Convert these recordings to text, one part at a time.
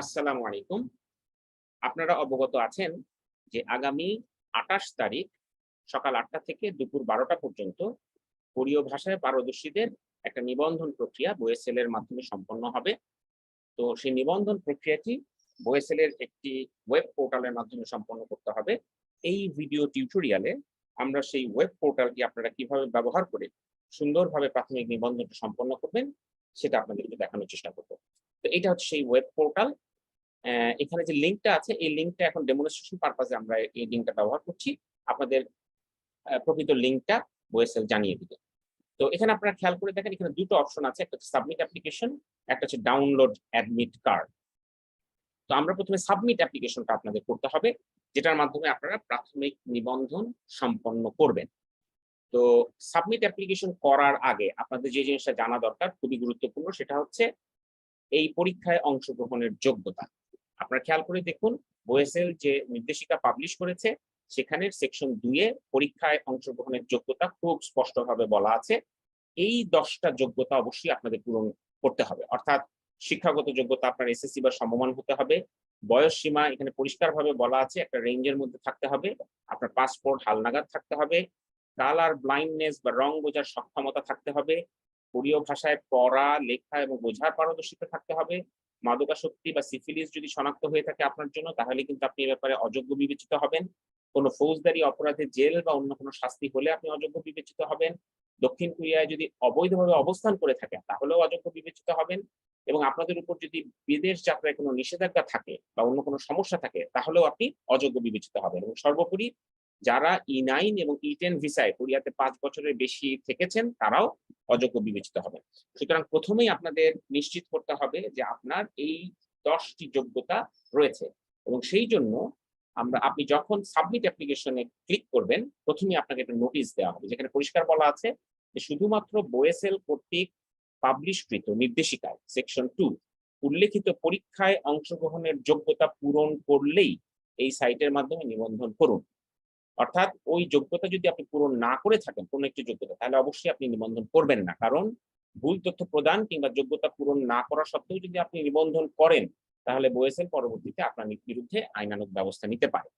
আসসালামু আলাইকুম। আপনারা অবগত আছেন যে আগামী ২৮ তারিখ সকাল ৮টা থেকে দুপুর ১২টা পর্যন্ত কোরীয় ভাষায় পারদর্শীদের একটা নিবন্ধন প্রক্রিয়া BOESL এর মাধ্যমে সম্পন্ন হবে। তো সেই নিবন্ধন প্রক্রিয়াটি BOESL এর একটি ওয়েব পোর্টালের মাধ্যমে সম্পন্ন করতে হবে। এই ভিডিও টিউটোরিয়ালে আমরা সেই ওয়েব পোর্টালটি আপনারা কিভাবে ব্যবহার করে সুন্দরভাবে প্রাথমিক নিবন্ধনটা সম্পন্ন করবেন সেটা আপনাদেরকে দেখানোর চেষ্টা করব। তো এটা হচ্ছে সেই ওয়েব পোর্টাল। এখানে যে লিঙ্কটা আছে এই লিঙ্কটা এখন ডেমনস্ট্রেশন পারপাজে আমরা এই লিঙ্কটা ব্যবহার করছি। আপনাদের প্রকৃত লিঙ্কটা BOESL জানিয়ে দিবে। তো এখানে আপনারা খেয়াল করে দেখেন এখানে দুটো অপশন আছে। একটা হচ্ছে সাবমিট অ্যাপ্লিকেশন, একটা হচ্ছে ডাউনলোড অ্যাডমিট কার্ড। তো আমরা প্রথমে সাবমিট অ্যাপ্লিকেশনটা আপনাদের করতে হবে, যেটার মাধ্যমে আপনারা প্রাথমিক নিবন্ধন সম্পন্ন করবেন। তো সাবমিট অ্যাপ্লিকেশন করার আগে আপনাদের যে জিনিসটা জানা দরকার খুবই গুরুত্বপূর্ণ, সেটা হচ্ছে এই পরীক্ষায় অংশগ্রহণের যোগ্যতা। আপনারা খেয়াল করে দেখুন BOESL যে নির্দেশিকা পাবলিশ করেছে সেখানের সেকশন 2 এ পরীক্ষায় অংশগ্রহণের যোগ্যতা খুব স্পষ্টভাবে বলা আছে। এই 10টা যোগ্যতা অবশ্যই আপনাদের পূরণ করতে হবে। অর্থাৎ শিক্ষাগত যোগ্যতা আপনার এসএসসি বা সমমান হতে হবে। বয়স সীমা এখানে পরিষ্কারভাবে বলা আছে একটা রেঞ্জের মধ্যে থাকতে হবে। আপনার পাসপোর্ট হালনাগাদ থাকতে হবে। কালার ব্লাইন্ডনেস বা রং বোঝার সক্ষমতা থাকতে হবে। কোরীয় ভাষায় পড়া, লেখা এবং বোঝার পারদর্শিতা থাকতে হবে। মাদকাসক্তি বা সিফিলিস যদি শনাক্ত হয়ে থাকে আপনার জন্য তাহলে কিন্তু আপনি এ ব্যাপারে অযোগ্য বিবেচিত হবেন। কোনো ফৌজদারি অপরাধে জেল বা অন্য কোনো শাস্তি হলে আপনি অযোগ্য বিবেচিত হবেন। দক্ষিণ কোরিয়ায় যদি অবৈধভাবে অবস্থান করে থাকেন তাহলেও অযোগ্য বিবেচিত হবেন এবং আপনাদের উপর যদি বিদেশ যাত্রায় কোনো নিষেধাজ্ঞা থাকে বা অন্য কোনো সমস্যা থাকে তাহলেও আপনি অযোগ্য বিবেচিত হবেন এবং সর্বোপরি যারা E9 এবং E10 ভিসায় কোরিয়াতে 5 বছরের বেশি থেকেছেন তারাও অযোগ্য বিবেচিত হবেন। সুতরাং প্রথমেই আপনাদের নিশ্চিত করতে হবে যে আপনার এই 10টি যোগ্যতা রয়েছে এবং সেই জন্য আপনি যখন সাবমিট অ্যাপ্লিকেশনে ক্লিক করবেন প্রথমেই আপনাকে একটা নোটিশ দেওয়া হবে যেখানে পরিষ্কার বলা আছে যে শুধুমাত্র BOESL কর্তৃক পাবলিশকৃত নির্দেশিকায় সেকশন 2 উল্লেখিত পরীক্ষায় অংশগ্রহণের যোগ্যতা পূরণ করলেই এই সাইটের মাধ্যমে নিবন্ধন করুন। অর্থাৎ ওই যোগ্যতা যদি আপনি পূরণ না করে থাকেন কোনো একটি যোগ্যতা তাহলে অবশ্যই আপনি নিবন্ধন করবেন না। কারণ ভুল তথ্য প্রদান কিংবা যোগ্যতা পূরণ না করা সত্ত্বেও যদি আপনি নিবন্ধন করেন তাহলে BOESL পরবর্তীতে আপনার বিরুদ্ধে আইনানুগ ব্যবস্থা নিতে পারে।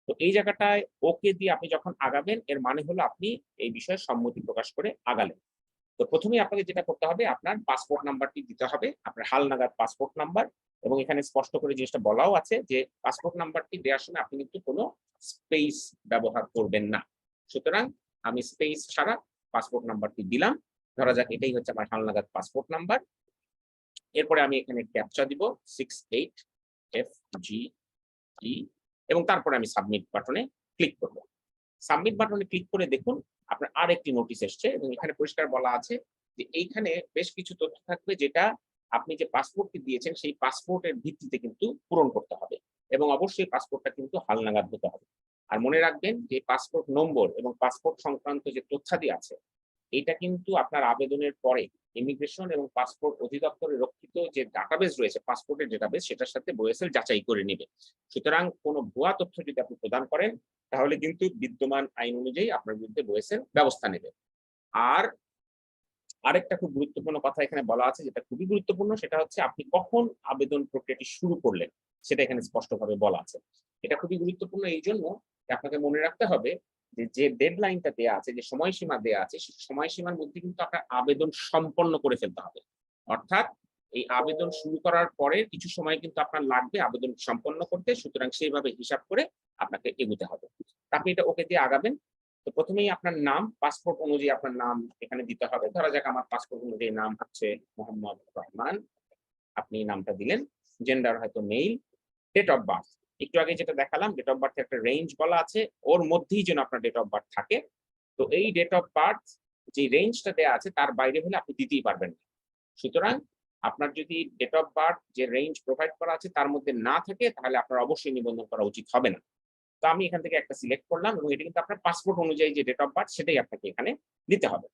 তো এই জায়গাটায় ওকে দিয়ে আপনি যখন আগাবেন এর মানে হলো আপনি এই বিষয়ে সম্মতি প্রকাশ করে আগালেন। তো প্রথমেই আপনাকে যেটা করতে হবে আপনার পাসপোর্ট নাম্বারটি দিতে হবে, আপনার হালনাগাদ পাসপোর্ট নাম্বার এবং এখানে স্পষ্ট করে জিনিসটা বলাও আছে যে পাসপোর্ট নাম্বারটি দেওয়ার সময় আপনি কিন্তু কোনো স্পেস ব্যবহার করবেন না। সুতরাং আমি স্পেস ছাড়া পাসপোর্ট নাম্বারটি দিলাম। ধরা যাক এটাই হচ্ছে আমার হালনাগাদ পাসপোর্ট নাম্বার। এরপরে আমি এখানে ক্যাপচা দিব 68FGE এবং তারপরে আমি সাবমিট বাটনে ক্লিক করব। সাবমিট বাটনে ক্লিক করে দেখুন আপনার আরেকটি নোটিশ এসছে এবং এখানে পরিষ্কার বলা আছে যে এইখানে বেশ কিছু তথ্য থাকবে যেটা আপনি যে পাসপোর্টটি দিয়েছেন সেই পাসপোর্টের ভিত্তিতে কিন্তু পূরণ করতে হবে এবং অবশ্যই পাসপোর্টটা কিন্তু হালনাগাদ হতে হবে। আর মনে রাখবেন যে পাসপোর্ট নম্বর এবং পাসপোর্ট সংক্রান্ত যে তথ্যাদি আছে এটা কিন্তু আপনার আবেদনের পরে ইমিগ্রেশন এবং পাসপোর্ট অধিদপ্তরে রক্ষিত যে ডাটাবেস রয়েছে পাসপোর্টের ডাটাবেস সেটার সাথে BOESL যাচাই করে নেবে। সুতরাং কোনো ভুয়া তথ্য যদি আপনি প্রদান করেন তাহলে কিন্তু বিদ্যমান আইন অনুযায়ী আপনার বিরুদ্ধে BOESL ব্যবস্থা নেবে। আর আরেকটা খুব গুরুত্বপূর্ণ কথা এখানে বলা আছে যেটা খুবই গুরুত্বপূর্ণ সেটা হচ্ছে আপনি কখন আবেদন প্রক্রিয়াটি শুরু করলেন সেটা এখানে স্পষ্টভাবে বলা আছে। এটা খুবই গুরুত্বপূর্ণ এই জন্য যে আপনাকে মনে রাখতে হবে যে ডেডলাইনটা দেয়া আছে যে সময়সীমা দেয়া আছে সেই সময়সীমার মধ্যে কিন্তু আপনার আবেদন সম্পন্ন করে ফেলতে হবে। অর্থাৎ এই আবেদন শুরু করার পরে কিছু সময় কিন্তু আপনার লাগবে আবেদন সম্পন্ন করতে, সুতরাং সেইভাবে হিসাব করে আপনাকে এগোতে হবে। আপনি এটা ওকে দিয়ে আগাবেন। তো প্রথমেই আপনার নাম পাসপোর্ট অনুযায়ী আপনার নাম এখানে দিতে হবে। ধরা যাক আমার পাসপোর্ট অনুযায়ী নাম হচ্ছে মোহাম্মদ রহমান। আপনি নামটা দিলেন। জেন্ডার হয়তো মেল। ডেট অফ বার্থ একটু আগে যেটা দেখালাম ডেট অফ বার্থ একটা রেঞ্জ বলা আছে ওর মধ্যেই যেন আপনার ডেট অফ বার্থ থাকে। তো এই ডেট অফ বার্থ যে রেঞ্জটা দেওয়া আছে তার বাইরে হলে আপনি দিতেই পারবেন না। সুতরাং আপনার যদি ডেট অফ বার্থ যে রেঞ্জ প্রোভাইড করা আছে তার মধ্যে না থাকে তাহলে আপনার অবশ্যই নিবন্ধন করা উচিত হবে না। তো আমি এখান থেকে একটা সিলেক্ট করলাম এবং এটা কিন্তু আপনার পাসপোর্ট অনুযায়ী যে ডেট অফ বার্থ সেটাই আপনাকে এখানে দিতে হবে।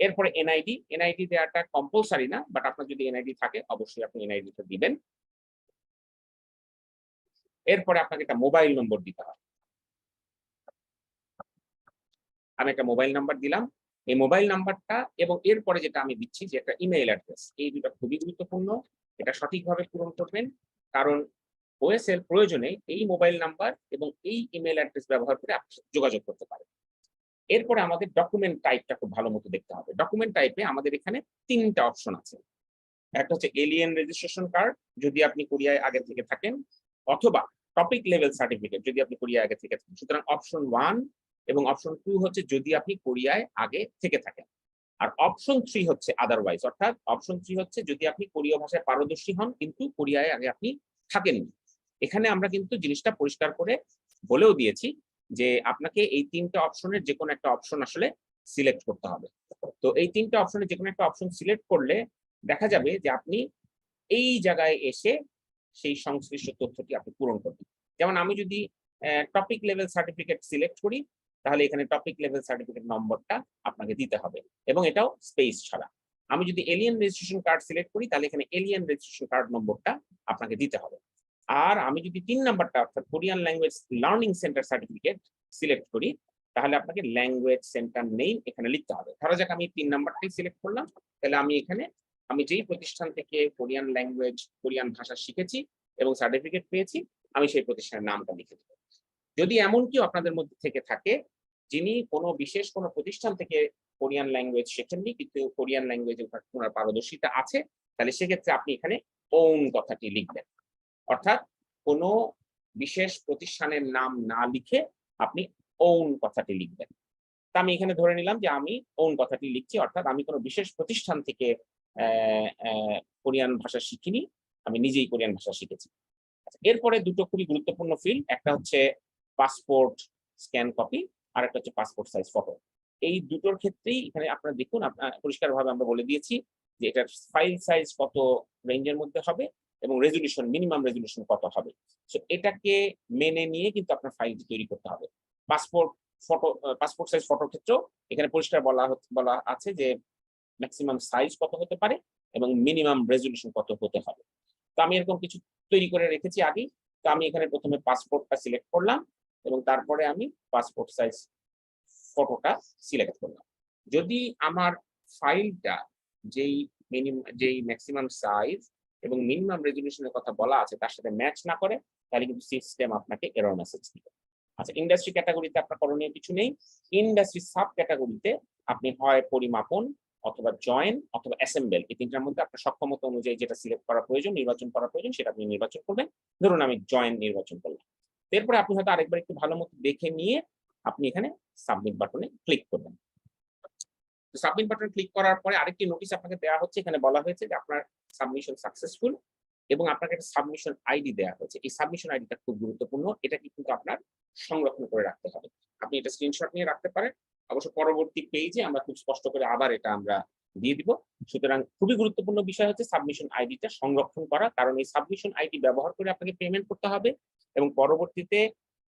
এরপরে এনআইডি দেওয়াটা কম্পালসারি না, বাট আপনার যদি এনআইডি থাকে অবশ্যই আপনি এনআইডিটা দিবেন। এরপরে আপনাকে একটা মোবাইল নম্বর দিতে হবে। আমি একটা মোবাইল নাম্বার দিলাম। এই মোবাইল নাম্বারটা এবং এরপরে যেটা আমি দিচ্ছি যে একটা ইমেইল অ্যাড্রেস এই দুটো খুবই গুরুত্বপূর্ণ। এটা সঠিকভাবে পূরণ করবেন কারণ ওএসএল প্রয়োজনে এই মোবাইল নাম্বার এবং এই ইমেল অ্যাড্রেস ব্যবহার করে আপনি যোগাযোগ করতে পারেন। এরপরে আমাদের ডকুমেন্ট টাইপটা খুব ভালো মতো দেখতে হবে। ডকুমেন্ট টাইপে আমাদের এখানে ৩ টা অপশন আছে। একটা হচ্ছে এলিয়েন রেজিস্ট্রেশন কার্ড যদি আপনি কোরিয়ায় আগে থেকে থাকেন, অথবা টপিক লেভেল সার্টিফিকেট যদি আপনি কোরিয়ায় আগে থেকে থাকেন। সুতরাং অপশন 1 এবং অপশন 2 হচ্ছে যদি আপনি কোরিয়ায় আগে থেকে থাকেন। আর অপশন 3 হচ্ছে আদারওয়াইজ, অর্থাৎ অপশন 3 হচ্ছে যদি আপনি কোরীয় ভাষায় পারদর্শী হন কিন্তু কোরিয়ায় আগে আপনি থাকেননি। এখানে আমরা কিন্তু জিনিসটা পরিষ্কার করে বলেও দিয়েছি যে আপনাকে এই ৩ টা অপশনের যেকোনো একটা অপশন আসলে সিলেক্ট করতে হবে। তো এই ৩ টা অপশনের যেকোনো একটা অপশন সিলেক্ট করলে দেখা যাবে যে আপনি এই জায়গায় এসে সেই সংশ্লিষ্ট তথ্যটি আপনি পূরণ করবেন। যেমন আমি যদি টপিক লেভেল সার্টিফিকেট সিলেক্ট করি, তাহলে এখানে টপিক লেভেল সার্টিফিকেট নম্বরটা আপনাকে দিতে হবে এবং এটাও স্পেস ছাড়া। আমি যদি এলিয়েন রেজিস্ট্রেশন কার্ড সিলেক্ট করি, তাহলে এখানে এলিয়েন রেজিস্ট্রেশন কার্ড নম্বরটা আপনাকে দিতে হবে। আর আমি যদি ৩ নাম্বারটা অর্থাৎ Korean language learning centre certificate select করি, তাহলে আপনাকে ল্যাঙ্গুয়েজ সেন্টার নেম এখানে লিখতে হবে। ধরা যাক আমি ৩ নাম্বারটাই সিলেক্ট করলাম, তাহলে আমি এখানে আমি যেই প্রতিষ্ঠান থেকে কোরিয়ান ল্যাঙ্গুয়েজ, কোরিয়ান ভাষা শিখেছি এবং সার্টিফিকেট পেয়েছি, আমি সেই প্রতিষ্ঠানের নামটা লিখে দেব। যদি এমন কেউ আপনাদের মধ্যে থেকে থাকে যিনি কোনো বিশেষ কোনো প্রতিষ্ঠান থেকে কোরিয়ান ল্যাঙ্গুয়েজ শেখেননি কিন্তু কোরিয়ান ল্যাঙ্গুয়েজে ওনার পারদর্শিতা আছে, তাহলে সেক্ষেত্রে আপনি এখানে ওন কথাটি লিখবেন। অর্থাৎ কোনো বিশেষ প্রতিষ্ঠানের নাম না লিখে আপনি ওন কথাটি লিখবেন। তা আমি এখানে ধরে নিলাম যে আমি ওন কথাটি লিখছি, অর্থাৎ আমি কোনো বিশেষ প্রতিষ্ঠান থেকে কোরিয়ান ভাষা শিখিনি, আমি নিজেই কোরিয়ান ভাষা শিখেছি। এরপরে দুটো খুবই গুরুত্বপূর্ণ ফিল্ড, একটা হচ্ছে পাসপোর্ট স্ক্যান কপি আর একটা হচ্ছে পাসপোর্ট সাইজ ফটো। এই দুটোর ক্ষেত্রেই এখানে আপনারা দেখুন পরিষ্কারভাবে আমরা বলে দিয়েছি যে এটার ফাইল সাইজ কত রেঞ্জের মধ্যে হবে এবং রেজুলেশন মিনিমাম রেজুলেশন কত হবে। সো এটাকে মেনে নিয়ে কিন্তু আপনার ফাইলটি তৈরি করতে হবে। পাসপোর্ট ফটো পাসপোর্ট সাইজ ফটোর ক্ষেত্রেও এখানে পরিষ্কার বলা আছে যে ম্যাক্সিমাম সাইজ কত হতে পারে এবং মিনিমাম রেজুলেশন কত হতে হবে। তো আমি এরকম কিছু তৈরি করে রেখেছি আগেই। তো আমি এখানে প্রথমে পাসপোর্টটা সিলেক্ট করলাম এবং তারপরে আমি পাসপোর্ট সাইজ ফটোটা সিলেক্ট করলাম। যদি আমার ফাইলটা যেই ম্যাক্সিমাম সাইজ এবং মিনিমাম রেজুলেশনের কথা বলা আছে তার সাথে ম্যাচ না করে, তাহলে কিন্তু সিস্টেম আপনাকে এরর মেসেজ দিবে। আচ্ছা, ইন্ডাস্ট্রি ক্যাটাগরিতে আপনার করণীয় কিছু নেই। ইন্ডাস্ট্রি সাব ক্যাটাগরিতে আপনি হয় পরিমাপন অথবা জয়েন অথবা অ্যাসেম্বল, এই তিনটার মধ্যে আপনার সক্ষমতা অনুযায়ী যেটা সিলেক্ট করা প্রয়োজন, নির্বাচন করা প্রয়োজন, সেটা আপনি নির্বাচন করবেন। ধরুন আমি জয়েন নির্বাচন করলাম। এরপরে আপনি হয়তো আরেকবার একটু ভালো মতো দেখে নিয়ে আপনি এখানে সাবমিট বাটনে ক্লিক করবেন। সাবমিট বাটনে ক্লিক করার পরে আরেকটি নোটিশ আপনাকে দেওয়া হচ্ছে। এখানে বলা হয়েছে যে আপনার সাবমিশন সাকসেসফুল এবং আপনাকে একটা সাবমিশন আইডি দেওয়া হয়েছে। এই সাবমিশন আইডিটা খুব গুরুত্বপূর্ণ। এটা কিন্তু আপনার সংরক্ষণ করে রাখতে হবে। আপনি এটা স্ক্রিনশট নিয়ে রাখতে পারেন। অবশ্য পরবর্তী পেজে আমরা খুব স্পষ্ট করে আবার এটা আমরা দিয়ে দিব। সুতরাং খুবই গুরুত্বপূর্ণ বিষয় হচ্ছে সাবমিশন আইডিটা সংরক্ষণ করা, কারণ এই সাবমিশন আইডি ব্যবহার করে আপনাকে পেমেন্ট করতে হবে এবং পরবর্তীতে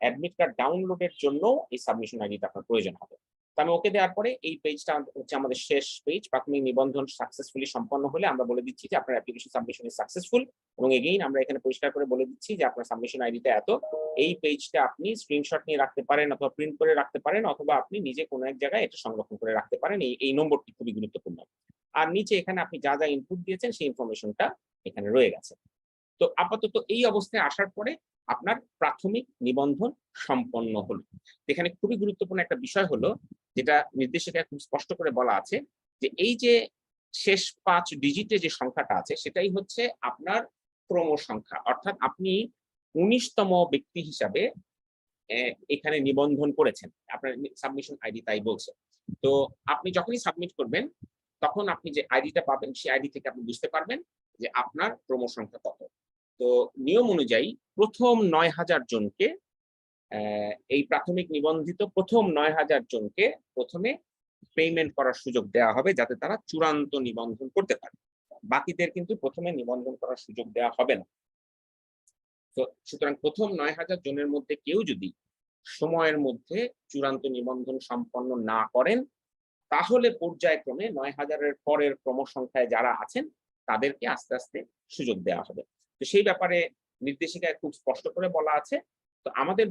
অ্যাডমিট কার্ড ডাউনলোডের জন্য এই সাবমিশন আইডিটা আপনার প্রয়োজন হবে। আমি ওকে দেওয়ার পরে এই পেজটা হচ্ছে আমাদের শেষ পেজ। প্রাথমিক নিবন্ধন সাকসেসফুলি সম্পন্ন হলে আমরা বলে দিচ্ছি যে আপনার অ্যাপ্লিকেশন সাবমিশন ইজ সাকসেসফুল এবং এগেইন আমরা এখানে পরিষ্কার করে বলে দিচ্ছি যে আপনার সাবমিশন আইডিটা এত। এই পেজটা আপনি স্ক্রিনশট নিয়ে রাখতে পারেন অথবা প্রিন্ট করে রাখতে পারেন অথবা আপনি নিজে কোনো এক জায়গায় এটা সংরক্ষণ করে রাখতে পারেন। এই নম্বরটি খুবই গুরুত্বপূর্ণ। আর নিচে এখানে আপনি যা যা ইনপুট দিয়েছেন সেই ইনফরমেশনটা এখানে রয়ে গেছে। তো আপাতত এই অবস্থায় আসার পরে আপনার প্রাথমিক নিবন্ধন সম্পন্ন হলো। এখানে খুবই গুরুত্বপূর্ণ একটা বিষয় হলো, যেটা নির্দেশিকায় খুব স্পষ্ট করে বলা আছে যে এই যে শেষ 5 ডিজিটে যে সংখ্যাটা আছে সেটাই হচ্ছে আপনার ক্রম সংখ্যা, অর্থাৎ আপনি 19তম ব্যক্তি হিসাবে এখানে নিবন্ধন করেছেন। আপনার সাবমিশন আইডি তাই বলছে। তো আপনি যখনই সাবমিট করবেন তখন আপনি যে আইডিটা পাবেন সেই আইডি থেকে আপনি বুঝতে পারবেন যে আপনার ক্রম সংখ্যা কত। তো নিয়ম অনুযায়ী প্রথম ৯,০০০ জনকে এই প্রাথমিক নিবন্ধিত প্রথম ৯,০০০ জনকে প্রথমে পেমেন্ট করার সুযোগ দেওয়া হবে যাতে তারা চূড়ান্ত নিবন্ধন করতে পারে। বাকিদের কিন্তু প্রথমে নিবন্ধন করার সুযোগ দেওয়া হবে না। তো সুতরাং প্রথম ৯,০০০ জনের মধ্যে কেউ যদি সময়ের মধ্যে চূড়ান্ত নিবন্ধন সম্পন্ন না করেন, তাহলে পর্যায়ক্রমে ৯,০০০ এর পরের ক্রমসংখ্যায় যারা আছেন তাদেরকে আস্তে আস্তে সুযোগ দেওয়া হবে। তো সেই ব্যাপারে নির্দেশিকায় খুব স্পষ্ট করে বলা আছে। তো আমাদের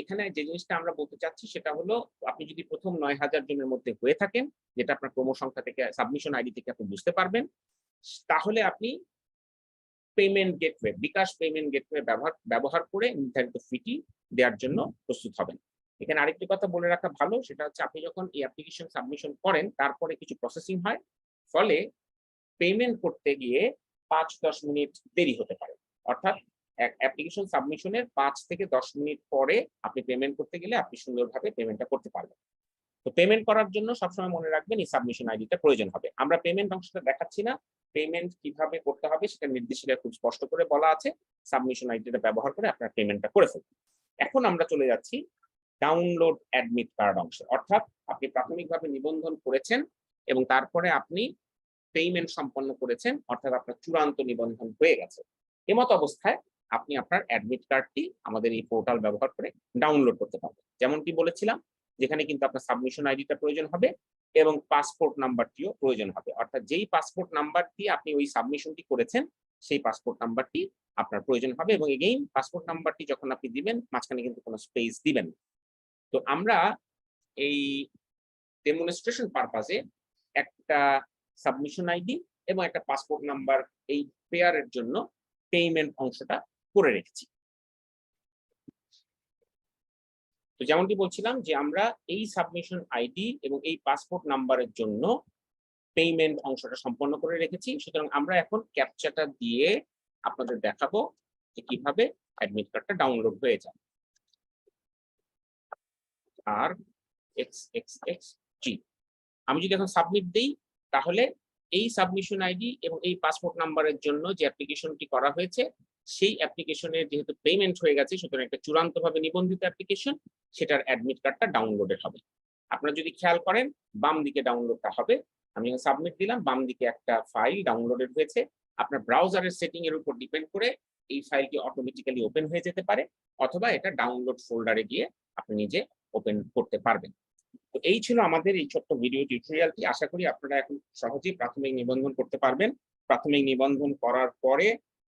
এখানে যে জিনিসটা আমরা বলতে চাচ্ছি সেটা হলো, আপনি যদি প্রথম ৯,০০০ জনের মধ্যে হয়ে থাকেন, যেটা আপনার ক্রমসংখ্যা থেকে সাবমিশন আইডি থেকে আপনি বুঝতে পারবেন, তাহলে আপনি পেমেন্ট গেটওয়ে, বিকাশ পেমেন্ট গেটওয়ে ব্যবহার করে নির্ধারিত ফিটি দেওয়ার জন্য প্রস্তুত হবেন। এখানে আরেকটি কথা বলে রাখা ভালো, সেটা হচ্ছে আপনি যখন এই অ্যাপ্লিকেশন সাবমিশন করেন তারপরে কিছু প্রসেসিং হয়, ফলে পেমেন্ট করতে গিয়ে 5-10 মিনিট দেরি হতে পারে। অর্থাৎ অ্যাপ্লিকেশন সাবমিশনের 5 থেকে 10 মিনিট পরে আপনি পেমেন্ট করতে গেলে আপনি সুন্দরভাবে পেমেন্টটা করতে পারবেন। তো পেমেন্ট করার জন্য সবসময় মনে রাখবেন এই সাবমিশন আইডিটা প্রয়োজন হবে। আমরা পেমেন্ট অংশটা দেখাচ্ছি না, পেমেন্ট কিভাবে করতে হবে সেটা নির্দেশিকায় খুব স্পষ্ট করে বলা আছে। সাবমিশন আইডিটা ব্যবহার করে আপনার পেমেন্টটা করে ফেলবেন। এখন আমরা চলে যাচ্ছি ডাউনলোড অ্যাডমিট কার্ড অংশে। অর্থাৎ আপনি প্রাথমিকভাবে নিবন্ধন করেছেন এবং তারপরে আপনি পেমেন্ট সম্পন্ন করেছেন, অর্থাৎ আপনার চূড়ান্ত নিবন্ধন হয়ে গেছে। এমত অবস্থায় আপনি আপনার অ্যাডমিট কার্ডটি আমাদের এই পোর্টাল ব্যবহার করে ডাউনলোড করতে পারবেন। যেমনটি বলেছিলাম, যেখানে কিন্তু আপনার সাবমিশন আইডিটা প্রয়োজন হবে এবং পাসপোর্ট নাম্বারটিও প্রয়োজন হবে। অর্থাৎ যেই পাসপোর্ট নাম্বার দিয়ে আপনি ওই সাবমিশনটি করেছেন সেই পাসপোর্ট নাম্বারটি আপনার প্রয়োজন হবে, এবং এগেইন পাসপোর্ট নাম্বারটি যখন আপনি দিবেন মাঝখানে কিন্তু কোনো স্পেস দিবেন। তো আমরা এই ডেমনস্ট্রেশন পারপাজে একটা সাবমিশন আইডি এবং একটা পাসপোর্ট নাম্বার এই পেয়ারের জন্য পেমেন্ট অংশটা করে রেখেছি। তো যেমনটি বলছিলাম যে আমরা এই সাবমিশন আইডি এবং এই পাসপোর্ট নাম্বারের জন্য পেমেন্ট অংশটা সম্পন্ন করে রেখেছি। সুতরাং আমরা এখন ক্যাপচাটা দিয়ে আপনাদের দেখাবো যে কিভাবে অ্যাডমিট কার্ডটা ডাউনলোড হয়ে যায়। আর XXXG আমি যদি এখন সাবমিট দেই, তাহলে এই সাবমিশন আইডি এবং এই পাসপোর্ট নাম্বারের জন্য যে অ্যাপ্লিকেশনটি করা হয়েছে সেই অ্যাপ্লিকেশনের যেহেতু পেমেন্ট হয়ে গেছে, সুতরাং একটা চূড়ান্তভাবে নিবন্ধিত অ্যাপ্লিকেশন, সেটার অ্যাডমিট কার্ডটা ডাউনলোডেড হবে। আপনারা যদি খেয়াল করেন বাম দিকে ডাউনলোডটা হবে। আমি সাবমিট দিলাম, বাম দিকে একটা ফাইল ডাউনলোডেড হয়েছে। আপনার ব্রাউজারের সেটিং এর উপর ডিপেন্ড করে এই ফাইলটি অটোমেটিক্যালি ওপেন হয়ে যেতে পারে, অথবা এটা ডাউনলোড ফোল্ডারে গিয়ে আপনি নিজে ওপেন করতে পারবেন। তো এই ছিল আমাদের এই ছোট্ট ভিডিও টিউটোরিয়ালটি। আশা করি আপনারা এখন সহজেই প্রাথমিক নিবন্ধন করতে পারবেন। প্রাথমিক নিবন্ধন করার পরে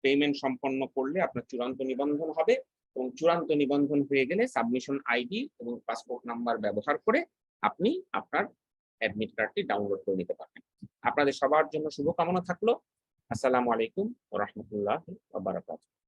পেমেন্ট সম্পন্ন করলে আপনার চূড়ান্ত নিবন্ধন হবে, এবং চূড়ান্ত নিবন্ধন হয়ে গেলে সাবমিশন আইডি এবং পাসপোর্ট নাম্বার ব্যবহার করে আপনি আপনার অ্যাডমিট কার্ডটি ডাউনলোড করে নিতে পারবেন। আপনাদের সবার জন্য শুভকামনা থাকলো। আসসালামু আলাইকুম ওয়া রাহমাতুল্লাহি ওয়া বারাকাতুহু।